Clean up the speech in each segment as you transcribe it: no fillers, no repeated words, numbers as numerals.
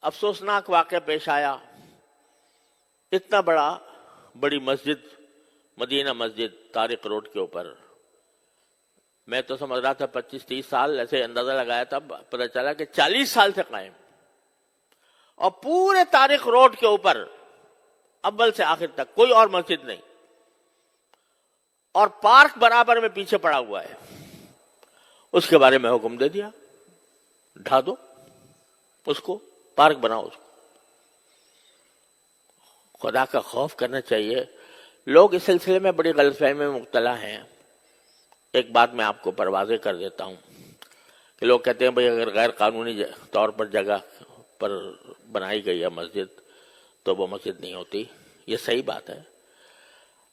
افسوسناک واقعہ پیش آیا. اتنا بڑی مسجد، مدینہ مسجد طارق روڈ کے اوپر، میں تو سمجھ رہا تھا 25-30 سال، ایسے اندازہ لگایا تھا، پتہ چلا کہ 40 سال سے قائم. اور پورے طارق روڈ کے اوپر اول سے آخر تک کوئی اور مسجد نہیں، اور پارک برابر میں پیچھے پڑا ہوا ہے. اس کے بارے میں حکم دے دیا، ڈھا دو اس کو، پارک بناؤ اس کو. خدا کا خوف کرنا چاہیے. لوگ اس سلسلے میں بڑی غلط فہمی میں مبتلا ہیں. ایک بات میں آپ کو واضح کر دیتا ہوں کہ لوگ کہتے ہیں بھئی اگر غیر قانونی طور پر جگہ پر بنائی گئی ہے مسجد تو وہ مسجد نہیں ہوتی. یہ صحیح بات ہے،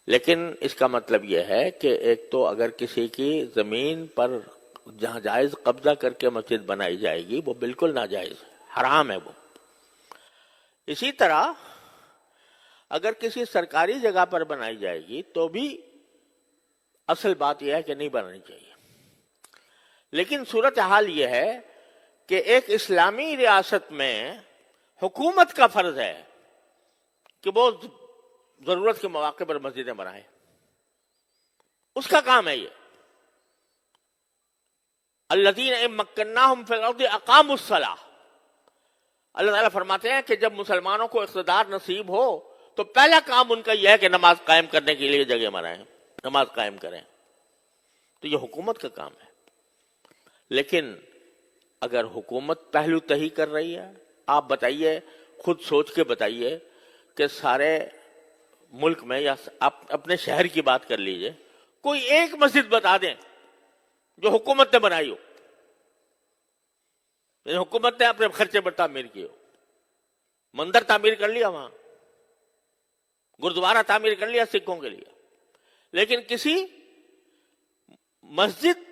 لیکن اس کا مطلب یہ ہے کہ ایک تو اگر کسی کی زمین پر جہاں جائز قبضہ کر کے مسجد بنائی جائے گی وہ بالکل ناجائز ہے، حرام ہے وہ. اسی طرح اگر کسی سرکاری جگہ پر بنائی جائے گی تو بھی اصل بات یہ ہے کہ نہیں بنانی چاہیے. لیکن صورتحال یہ ہے کہ ایک اسلامی ریاست میں حکومت کا فرض ہے کہ وہ ضرورت کے مواقع پر مسجدیں بنائے. اس کا کام ہے یہ. الذین ان مکناہم فی الارض اقاموا الصلاۃ. اللہ تعالیٰ فرماتے ہیں کہ جب مسلمانوں کو اقتدار نصیب ہو تو پہلا کام ان کا یہ ہے کہ نماز قائم کرنے کے لیے جگہ بنائیں، نماز قائم کریں. تو یہ حکومت کا کام ہے. لیکن اگر حکومت پہلو تہی کر رہی ہے، آپ بتائیے، خود سوچ کے بتائیے کہ سارے ملک میں یا اپنے شہر کی بات کر لیجئے، کوئی ایک مسجد بتا دیں جو حکومت نے بنائی ہو، یعنی حکومت نے اپنے خرچے پر تعمیر کی ہو. مندر تعمیر کر لیا، وہاں گردوارہ تعمیر کر لیا سکھوں کے لیے، لیکن کسی مسجد،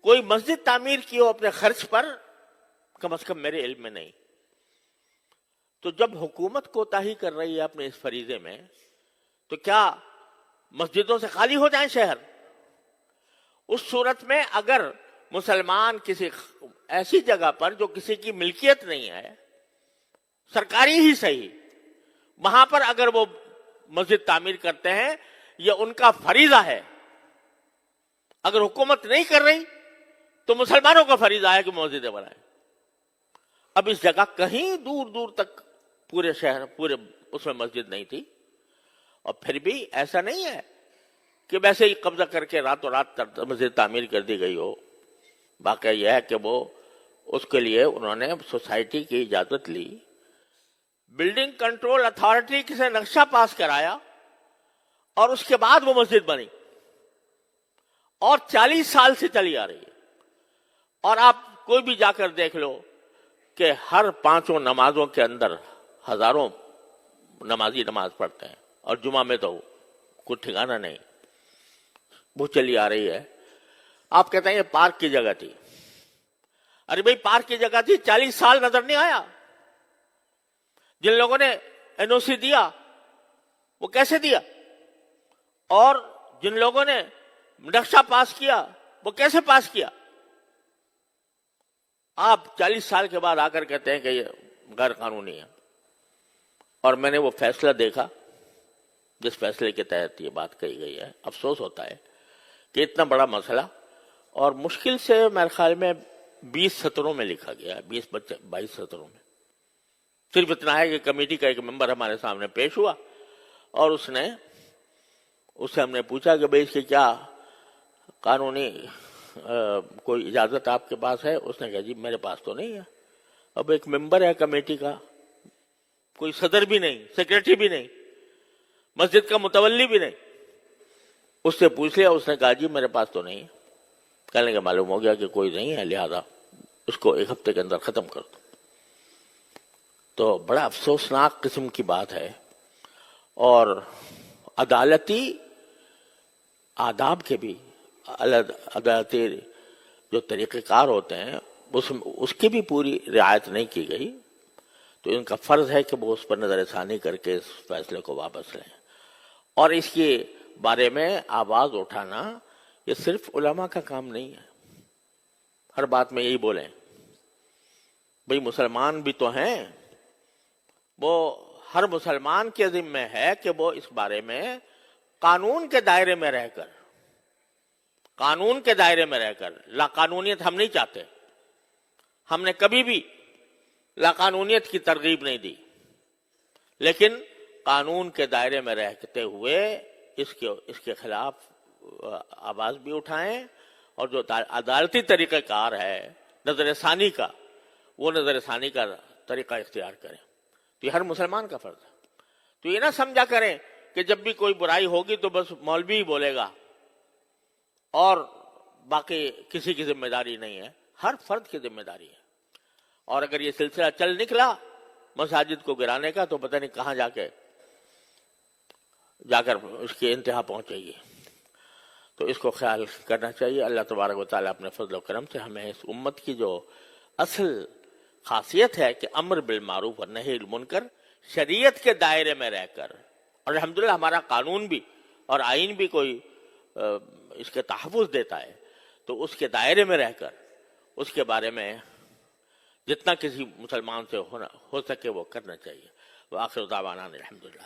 کوئی مسجد تعمیر کی ہو اپنے خرچ پر، کم از کم میرے علم میں نہیں. تو جب حکومت کوتاہی کر رہی ہے اپنے اس فریضے میں تو کیا مسجدوں سے خالی ہو جائیں شہر؟ اس صورت میں اگر مسلمان کسی ایسی جگہ پر جو کسی کی ملکیت نہیں ہے، سرکاری ہی صحیح، وہاں پر اگر وہ مسجد تعمیر کرتے ہیں یہ ان کا فریضہ ہے. اگر حکومت نہیں کر رہی تو مسلمانوں کا فریضہ ہے کہ مسجدیں بنائیں. اب اس جگہ کہیں دور دور تک پورے شہر، پورے اس میں مسجد نہیں تھی، اور پھر بھی ایسا نہیں ہے کہ ویسے ہی قبضہ کر کے راتوں رات مسجد تعمیر کر دی گئی ہو. واقعہ یہ ہے کہ وہ اس کے لیے انہوں نے سوسائٹی کی اجازت لی، بلڈنگ کنٹرول اتھارٹی سے نقشہ پاس کرایا، اور اس کے بعد وہ مسجد بنی، اور 40 سال سے چلی آ رہی ہے. اور آپ کوئی بھی جا کر دیکھ لو کہ ہر 5 نمازوں کے اندر ہزاروں نمازی نماز پڑھتے ہیں، اور جمعہ میں تو کوئی ٹھکانہ نہیں، وہ چلی آ رہی ہے. آپ کہتے ہیں یہ پارک کی جگہ تھی. ارے بھائی پارک کی جگہ تھی، 40 سال نظر نہیں آیا. جن لوگوں نے این او سی دیا وہ کیسے دیا، اور جن لوگوں نے نقشہ پاس کیا وہ کیسے پاس کیا؟ آپ 40 سال کے بعد آ کر کہتے ہیں کہ یہ غیر قانونی ہے. اور میں نے وہ فیصلہ دیکھا جس فیصلے کے تحت یہ بات کہی گئی ہے. افسوس ہوتا ہے کہ اتنا بڑا مسئلہ، اور مشکل سے میرے خیال میں 20 سطروں میں لکھا گیا ہے، 22 سطروں میں. صرف اتنا ہے کہ کمیٹی کا ایک ممبر ہمارے سامنے پیش ہوا، اور اس سے ہم نے پوچھا کہ بھئی اس کی کیا قانونی کوئی اجازت آپ کے پاس ہے؟ اس نے کہا جی میرے پاس تو نہیں ہے. اب ایک ممبر ہے کمیٹی کا، کوئی صدر بھی نہیں، سیکریٹری بھی نہیں، مسجد کا متولی بھی نہیں. اس سے پوچھ لیا، اس نے کہا جی میرے پاس تو نہیں ہے. کہنے کا معلوم ہو گیا کہ کوئی نہیں ہے، لہذا اس کو 1 ہفتے کے اندر ختم کر دو. تو بڑا افسوسناک قسم کی بات ہے. اور عدالتی آداب کے بھی، عدالتی جو طریقہ کار ہوتے ہیں اس کی بھی پوری رعایت نہیں کی گئی. تو ان کا فرض ہے کہ وہ اس پر نظر ثانی کر کے اس فیصلے کو واپس لیں. اور اس کے بارے میں آواز اٹھانا یہ صرف علماء کا کام نہیں ہے. ہر بات میں یہی بولیں بھئی مسلمان بھی تو ہیں، وہ ہر مسلمان کے ذمہ ہے کہ وہ اس بارے میں قانون کے دائرے میں رہ کر، لا قانونیت ہم نہیں چاہتے، ہم نے کبھی بھی لا قانونیت کی ترغیب نہیں دی، لیکن قانون کے دائرے میں رہتے ہوئے اس کے خلاف آواز بھی اٹھائیں، اور جو عدالتی طریقہ کار ہے نظر ثانی کا، وہ نظر ثانی کا طریقہ اختیار کریں۔ تو یہ ہر مسلمان کا فرض ہے۔ تو یہ نہ سمجھا کریں کہ جب بھی کوئی برائی ہوگی تو بس مولوی ہی بولے گا اور باقی کسی کی ذمہ داری نہیں ہے، ہر فرد کی ذمہ داری ہے۔ اور اگر یہ سلسلہ چل نکلا مساجد کو گرانے کا تو پتہ نہیں کہاں جا کر اس کی انتہا پہنچے گی۔ تو اس کو خیال کرنا چاہیے۔ اللہ تبارک و تعالیٰ اپنے فضل و کرم سے ہمیں اس امت کی جو اصل خاصیت ہے کہ امر بالمعروف اور نہی عن المنکر، شریعت کے دائرے میں رہ کر، اور الحمدللہ ہمارا قانون بھی اور آئین بھی کوئی اس کے تحفظ دیتا ہے، تو اس کے دائرے میں رہ کر اس کے بارے میں جتنا کسی مسلمان سے ہو سکے وہ کرنا چاہیے۔ وآخر دعوانا الحمدللہ۔